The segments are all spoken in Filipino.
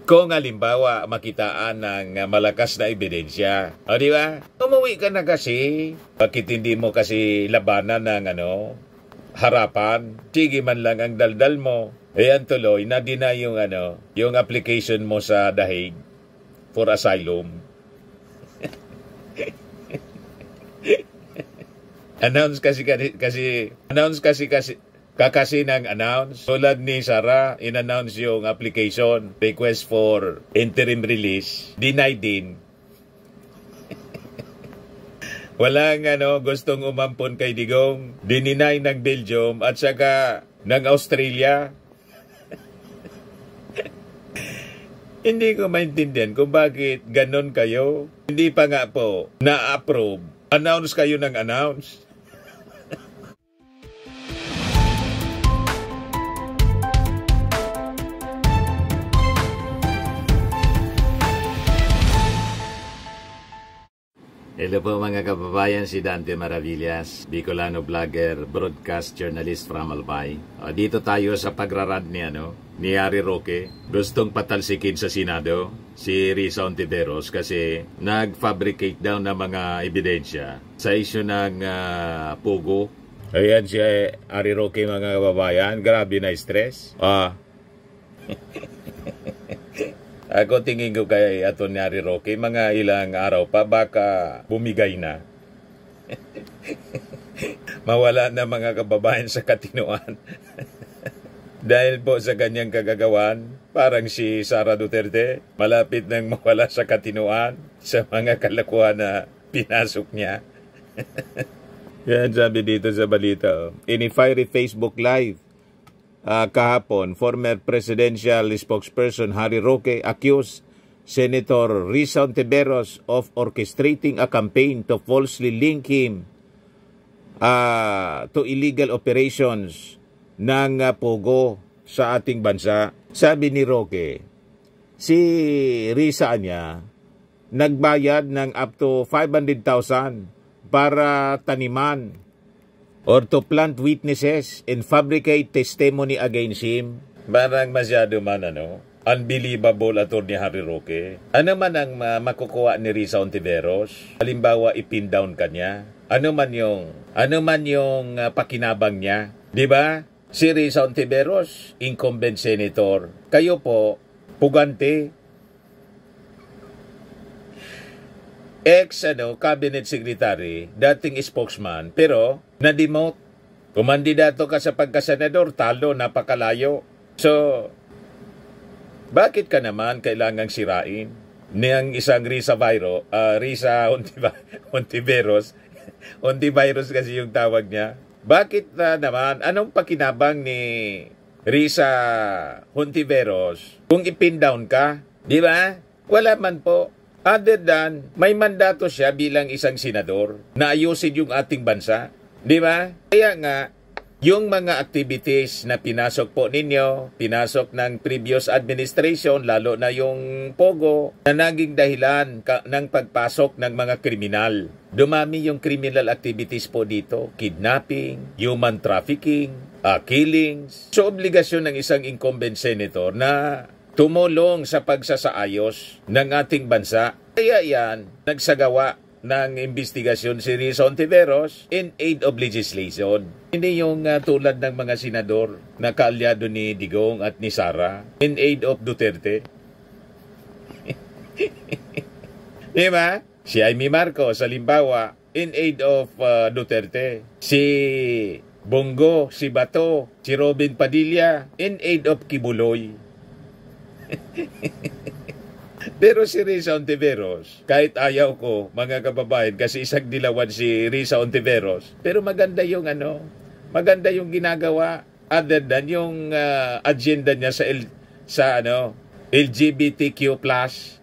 Kung halimbawa makitaan ng malakas na ebidensya. O di ba? Umuwi ka na kasi. Bakit hindi mo kasi labanan ng harapan? Sige man lang ang daldal mo. Ayan tuloy, na-deny yung application mo sa dahig for asylum. Announce kasi nang-announce. Tulad ni Sara, in-announce yung application, request for interim release, denied din. Walang gustong umampon kay Digong, dininay ng Belgium at saka ng Australia. Hindi ko maintindihan kung bakit ganon kayo. Hindi pa nga po na-approve. Announce kayo ng announce. Hello po mga kababayan, si Dante Maravillas, Bicolano vlogger, broadcast journalist from Albay. Dito tayo sa pagrarad ni Harry Roque. Gustong patalsikin sa Senado si Risa Hontiveros kasi nag-fabricate daw ng mga ebidensya sa issue ng Pogo. Ayan si Harry Roque mga kababayan, grabe na stress. Ako tingin ko kay Atty. Harry Roque, mga ilang araw pa baka bumigay na. Mawala na mga kababayan sa katinuan. Dahil po sa kanyang kagagawan, parang si Sara Duterte, malapit nang mawala sa katinuan sa mga kalakuhan na pinasok niya. Yan sabi dito sa balita. In a fiery Facebook Live, kahapon, former presidential spokesperson Harry Roque accused Senator Risa Hontiveros of orchestrating a campaign to falsely link him to illegal operations ng Pogo sa ating bansa. Sabi ni Roque, si Risa niya nagbayad ng up to 500,000 para taniman or to plant witnesses and fabricate testimony against him. Parang masyado man unbelievable Atty. Harry Roque. Ano man ang makukuha ni Risa Hontiveros? Halimbawa ipin down kanya. Ano man yung pakinabang niya, 'di ba? Si Risa Hontiveros, incumbent senator. Kayo po, pugante. Cabinet secretary, dating spokesman, pero na-demote. Kumandidato ka sa pagkasenador, talo, napakalayo. So, bakit ka naman kailangang sirain ng isang Risa Hontiveros? Hontiveros kasi yung tawag niya. Bakit naman, anong pakinabang ni Risa Hontiveros kung ipin down ka? Di ba? Wala man po. Other than, may mandato siya bilang isang senador na ayusin yung ating bansa. Di ba? Kaya nga, yung mga activities na pinasok po ninyo, pinasok ng previous administration, lalo na yung Pogo, na naging dahilan ng pagpasok ng mga kriminal. Dumami yung criminal activities po dito. Kidnapping, human trafficking, killings. So, obligasyon ng isang incumbent senator na tumulong sa pagsasaayos ng ating bansa. Kaya yan, nagsagawa ng investigasyon si Risa Hontiveros in aid of legislation. Hindi yung tulad ng mga senador na kaalyado ni Digong at ni Sara in aid of Duterte. Diba? Si Amy Marcos, halimbawa, in aid of Duterte. Si Bongo, si Bato, si Robin Padilla, in aid of Kibuloy. Pero si Risa Hontiveros, kahit ayaw ko mga kababayan kasi isang dilawan si Risa Hontiveros, pero maganda yung maganda yung ginagawa other than yung agenda niya sa LGBTQ+.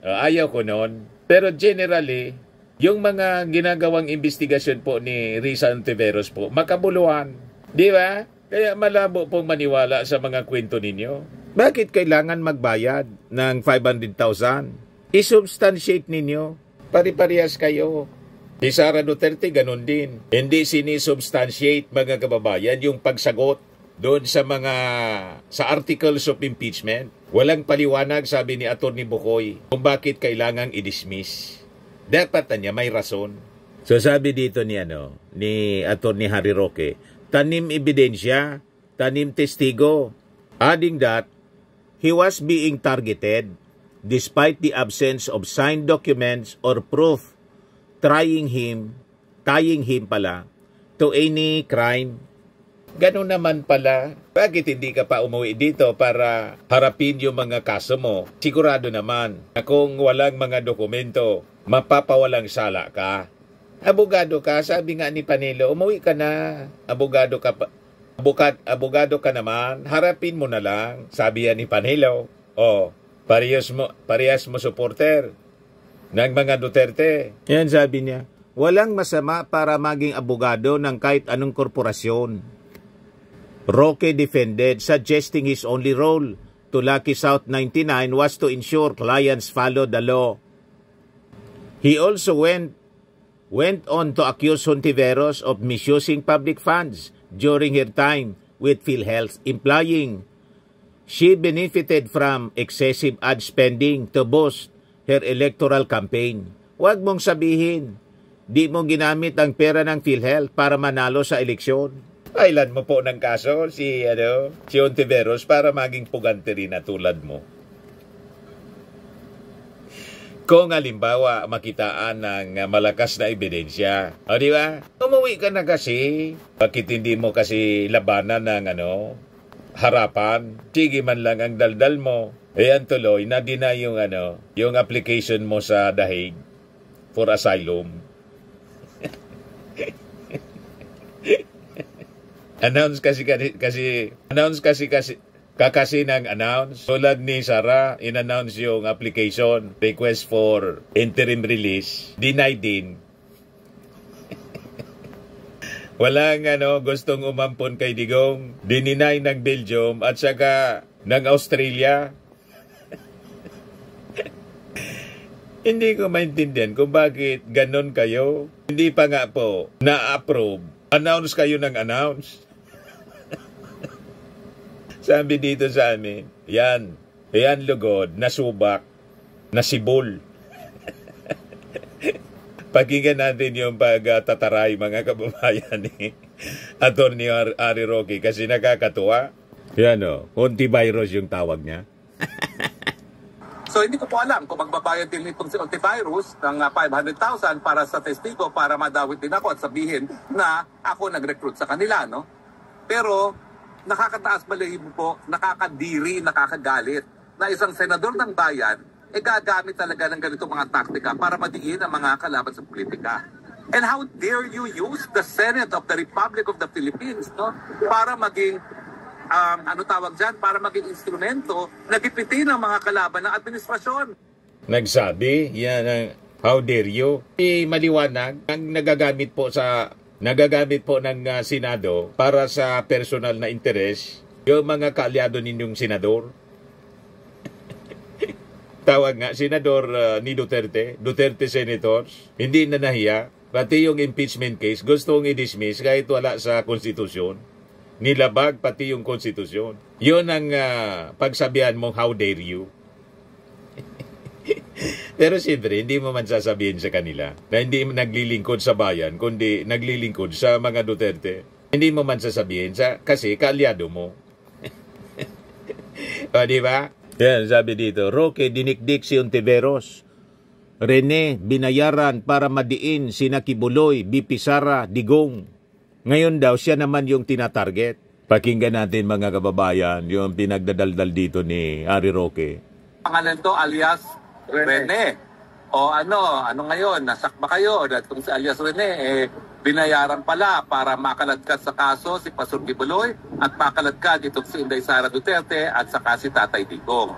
Ayaw ko noon. Pero generally, yung mga ginagawang investigasyon po ni Risa Hontiveros po, makabuluhan. Di ba? Kaya malabo pong maniwala sa mga kwento ninyo. Bakit kailangan magbayad ng 500,000? I-substantiate ninyo. Pari-parehas kayo. Si Sara Duterte ganun din. Hindi sinisubstantiate mga kababayan yung pagsagot doon sa articles of impeachment. Walang paliwanag, sabi ni Atty. Bukoy, kung bakit kailangang i-dismiss. Dapat niya may rason. So sabi dito ni Atty. Harry Roque, tanim ebidensya, tanim testigo, adding that he was being targeted despite the absence of signed documents or proof tying him to any crime. Ganun naman pala. Bakit hindi ka pa umuwi dito para harapin yung mga kaso mo? Sigurado naman na kung walang mga dokumento, mapapawalang sala ka. Abogado ka, sabi nga ni Panelo, umuwi ka na. Abogado ka naman, harapin mo na lang. Sabi yan ni Panelo, parehas mo supporter ng mga Duterte. Yan sabi niya, walang masama para maging abogado ng kahit anong korporasyon. Roque defended, suggesting his only role to Lucky South 99 was to ensure clients followed the law. He also went on to accuse Hontiveros of misusing public funds during her time with PhilHealth, implying she benefited from excessive ad spending to boost her electoral campaign. Huwag mong sabihin, di mo ginamit ang pera ng PhilHealth para manalo sa eleksyon. Kailan mo po ng kaso si Hontiveros para maging pugante rin na tulad mo? Kung halimbawa makitaan ng malakas na ebidensya, di ba? Umuwi ka na kasi. Bakit hindi mo kasi labanan ng harapan? Sige man lang ang daldal mo. Ayan tuloy, na-deny yung application mo sa The Hague for asylum. Announce tulad ni Sara, in-announce yung application, request for interim release, denied din. Walang gustong umampon kay Digong, dininay ng Belgium at saka ng Australia. Hindi ko maintindihan kung bakit ganon kayo. Hindi pa nga po na-approve. Announce kayo ng announce. Sabi dito sa amin, yan lugod, nasubak, nasibol. Pakinggan natin yung pagtataray mga kababayan ni Atty. Harry Roque kasi nakakatuwa. Yan Hontivirus yung tawag niya. So hindi ko po alam kung magbabayad din itong si Hontivirus ng 500,000 para sa testigo para madawit din ako at sabihin na ako nag-recruit sa kanila, no? Pero nakakataas balahibo po, nakakadiri, nakakagalit na isang senador ng bayan gagamit talaga ng ganitong mga taktika para madiin ang mga kalaban sa politika. And how dare you use the Senate of the Republic of the Philippines, no? Para maging para maging instrumento na gipitin ang mga kalaban ng administrasyon. Nagsabi, yan ang how dare you. Maliwanag ang nagagamit po ng Senado para sa personal na interes yung mga kaalyado ninyong senador. Tawag nga, senador ni Duterte senators, hindi na nahiya, pati yung impeachment case, gustong i-dismiss kahit wala sa konstitusyon. Nilabag pati yung konstitusyon. Yun ang pagsabihan mong how dare you. Pero siyempre, hindi mo man sasabihin sa kanila na hindi naglilingkod sa bayan, kundi naglilingkod sa mga Duterte. Hindi mo man sasabihin kasi kaalyado mo. O, di ba? Yan, sabi dito, Roque dinikdik si Hontiveros. Rene, binayaran para madiin sina Kibuloy, BP Sara, Digong. Ngayon daw, siya naman yung tinatarget. Pakinggan natin mga kababayan, yung pinagdadaldal dito ni Harry Roque. Pangalan to alias Rene. O ano ngayon, nasakba kayo. Kung si alias Rene, binayaran pala para makaladkad sa kaso si Pastor Kibuloy at makaladkad itong si Inday Sara Duterte at saka si Tatay Digong.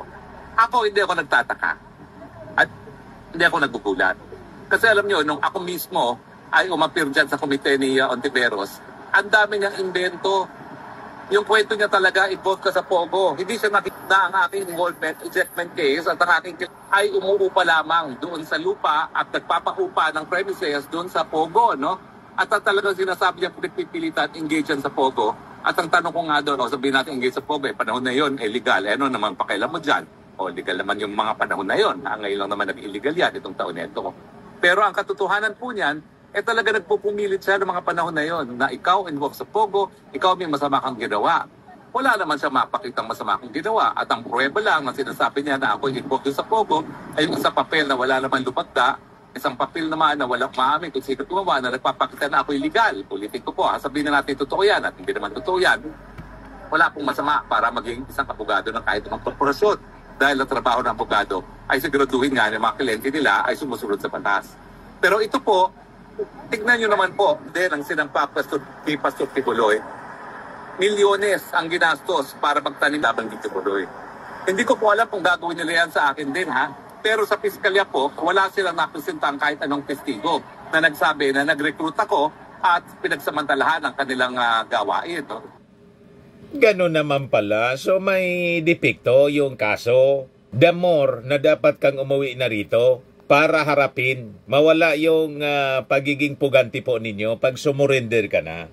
Ako hindi ako nagtataka at hindi ako nagbubulat. Kasi alam nyo, nung ako mismo ay umapir dyan sa komite ni Hontiveros, ang dami niyang invento. Yung kwento niya talaga, i-vote ka sa Pogo. Hindi siya nakita ang aking involvement, ejectment case, at ang aking ay umuupa lamang doon sa lupa at nagpapaupa ng premises doon sa Pogo, no? At talagang sinasabi niya pinagpipilitan, engage yan sa Pogo. At ang tanong ko nga doon, sabihin natin engage sa POGO, panahon na yon, legal. Ano naman pakailan mo dyan? O legal naman yung mga panahon na yon. Ngayon lang naman nag-illegal yan, itong taon na ito. Pero ang katotohanan po niyan, talaga nagpupumilit siya ng mga panahon na yon na ikaw involved sa POGO, ikaw may masama kang ginawa. Wala naman siya mapakitang masama kang ginawa. At ang pruweba lang na sinasabi niya na ako involved sa POGO ay yung isang papel na wala naman lumakda, isang papel naman na walang maamin kung sino gumawa na nagpapakita na ako illegal. Politiko po, sabihin na natin totoo yan at hindi naman totoo yan. Wala pong masama para maging isang abogado ng kahit anong korporasyon. Dahil ang trabaho ng abogado ay siguraduhin nga ng mga kliyente nila ay sumusunod sa batas. Pero ito po, tignan nyo naman po, din ang sinampa ni Pastor Kibuloy, milyones ang ginastos para magtanim labang ni Kibuloy. Hindi ko po alam kung gagawin nila yan sa akin din, ha? Pero sa piskalya po, wala silang napresentang kahit anong testigo na nagsabi na nag-recruit ako at pinagsamantalahan ang kanilang gawain. No? Ganun naman pala. So may depekto yung kaso. The more na dapat kang umuwi na rito para harapin, mawala yung pagiging puganti po ninyo pag sumurrender ka na.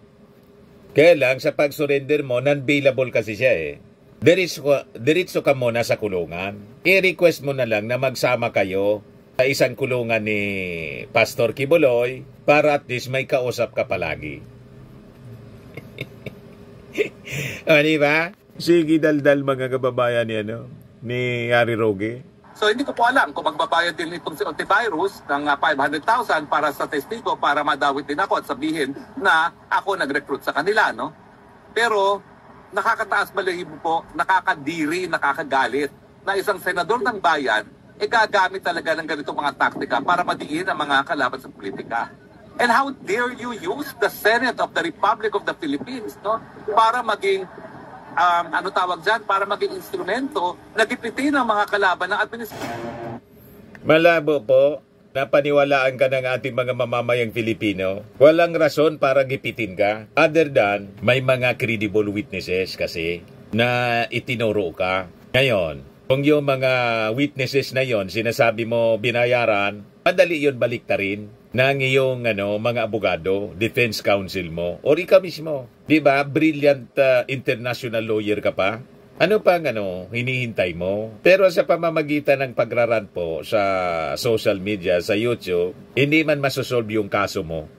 Kaya lang sa pag-surrender mo, non-bailable kasi siya eh. Diretso ka muna sa kulungan. I-request mo na lang na magsama kayo sa isang kulungan ni Pastor Kibuloy para at least may kausap ka palagi. O, diba? Sige, daldal mga kababayan ni Harry Roque. So hindi ko po alam kung magbabayad din itong si Ontivirus ng 500,000 para sa testigo para madawit din ako at sabihin na ako nag-recruit sa kanila, no? Pero nakakataas balahibo po, nakakadiri, nakakagalit na isang senador ng bayan gagamit talaga ng ganitong mga taktika para madiin ang mga kalaban sa politika. And how dare you use the Senate of the Republic of the Philippines, no? Para maging para maging instrumento na gipitin ang mga kalaban ng administrasyon. Malabo po. Napaniwalaan ka ng ating mga mamamayang Filipino. Walang rason para gipitin ka. Other than, may mga credible witnesses kasi na itinuro ka. Ngayon, kung yung mga witnesses na yon sinasabi mo binayaran, madali yun baliktarin ng iyong mga abogado, defense counsel mo, or ikaw mismo. Diba? Brilliant international lawyer ka pa. Ano pang hinihintay mo? Pero sa pamamagitan ng pagraran po sa social media, sa YouTube, hindi man masosolve yung kaso mo.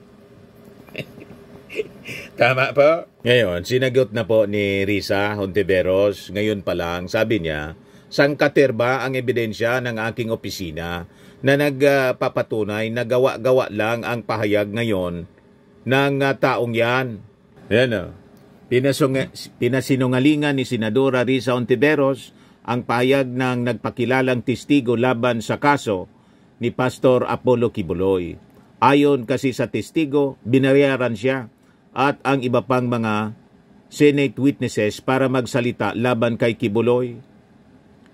Tama po? Ngayon, sinagot na po ni Risa Hontiveros, ngayon pa lang, sabi niya, sangkaterba ang ebidensya ng aking opisina na nagpapatunay na gawa-gawa lang ang pahayag ngayon ng taong yan. Yan Pinasinungalingan ni Senadora Risa Hontiveros ang pahayag ng nagpakilalang testigo laban sa kaso ni Pastor Apollo Kibuloy. Ayon kasi sa testigo, binayaran siya at ang iba pang mga Senate witnesses para magsalita laban kay Kibuloy.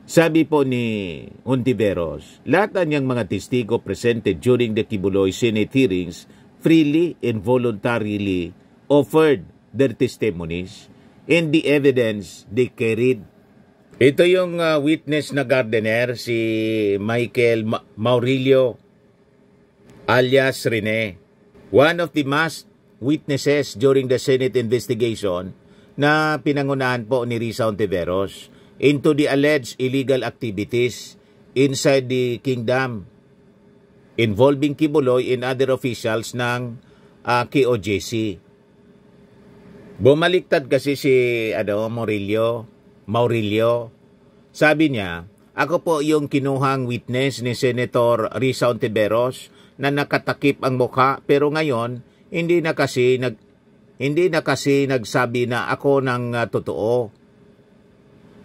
Sabi po ni Hontiveros, lahat niyang mga testigo presented during the Kibuloy Senate hearings freely and voluntarily offered their testimonies and the evidence they carried. Ito yung witness na gardener, si Michael Maurilio alias Rene. One of the masked witnesses during the Senate investigation na pinangunahan po ni Risa Hontiveros into the alleged illegal activities inside the kingdom involving Kibuloy and other officials ng KOJC. Bumaliktad kasi si Maurilio. Sabi niya, ako po yung kinuhang witness ni Senator Risa Hontiveros na nakatakip ang mukha pero ngayon hindi na kasi nagsabi na ako ng totoo.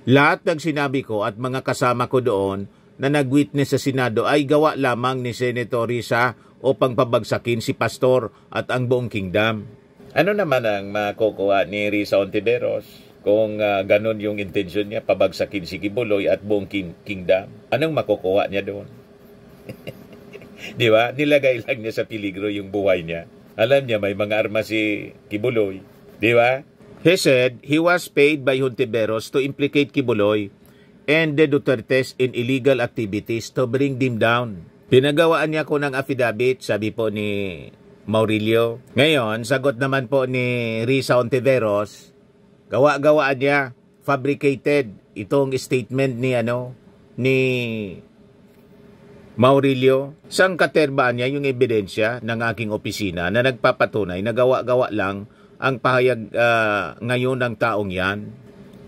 Lahat ng sinabi ko at mga kasama ko doon na nag-witness sa Senado ay gawa lamang ni Senator Risa upang pabagsakin si Pastor at ang buong kingdom. Ano naman ang makukuha ni Risa Hontiveros kung ganun yung intensyon niya, pabagsakin si Kibuloy at buong kingdom? Anong makukuha niya doon? Di ba? Nilagay lang niya sa peligro yung buhay niya. Alam niya may mga armas si Kibuloy. Di ba? He said he was paid by Hontiveros to implicate Kibuloy and the Dutertes in illegal activities to bring them down. Pinagawaan niya ko ng affidavit, sabi po ni Maurilio. Ngayon, sagot naman po ni Risa Hontiveros, Gawa-gawaan niya, fabricated itong statement ni ni Maurilio. Sang katerbaan niya yung ebidensya ng aking opisina na nagpapatunay na gawa-gawa lang ang pahayag ngayon ng taong yan.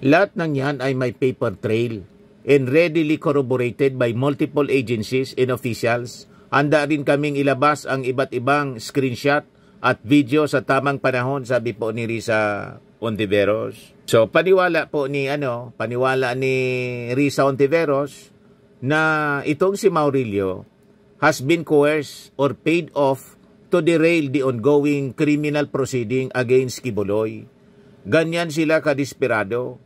Lahat ng yan ay may paper trail and readily corroborated by multiple agencies and officials. Handa rin kaming ilabas ang iba't ibang screenshot at video sa tamang panahon, sabi po ni Risa Hontiveros. So paniwala ni Risa Hontiveros na itong si Maurilio has been coerced or paid off to derail the ongoing criminal proceeding against Quiboloy. Ganyan sila kadesperado.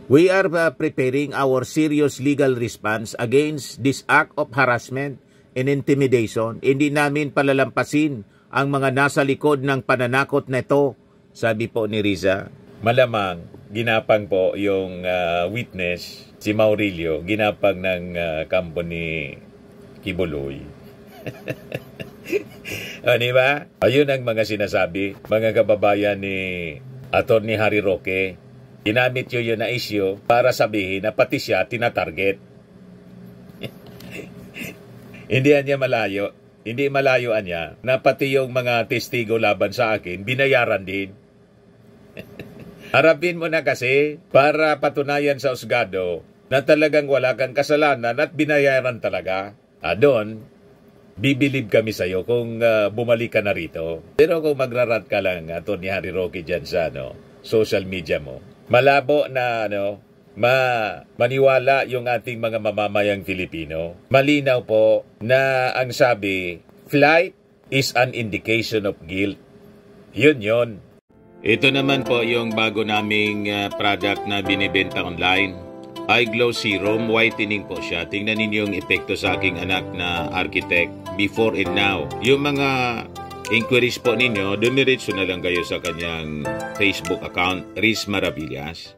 We are preparing our serious legal response against this act of harassment and intimidation. Hindi namin palalampasin ang mga nasa likod ng pananakot na ito, sabi po ni Riza. Malamang, ginapang po yung witness, si Maurilio, ginapang ng kampo ni Quiboloy. O, diba? Ayun ang mga sinasabi, mga kababayan ni Atty. Harry Roque. Ginamit yun na issue para sabihin na pati siya tinatarget. Hindi malayoan niya na pati yung mga testigo laban sa akin, binayaran din. Harapin mo na kasi para patunayan sa husgado na talagang wala kang kasalanan at binayaran talaga. Doon, bibilib kami sa'yo kung bumalik ka na rito. Pero kung magrarat ka lang, Atty. Harry Roque dyan sa social media mo, malabo na maniwala yung ating mga mamamayang Filipino. Malinaw po na ang sabi, flight is an indication of guilt. Yun. Ito naman po yung bago naming product na binibenta online. Eye Glow Serum, whitening po siya. Tingnan ninyo yung epekto sa aking anak na architect before and now. Yung mga inquiries po ninyo, dumiretso na lang kayo sa kanyang Facebook account, Riz Maravillas.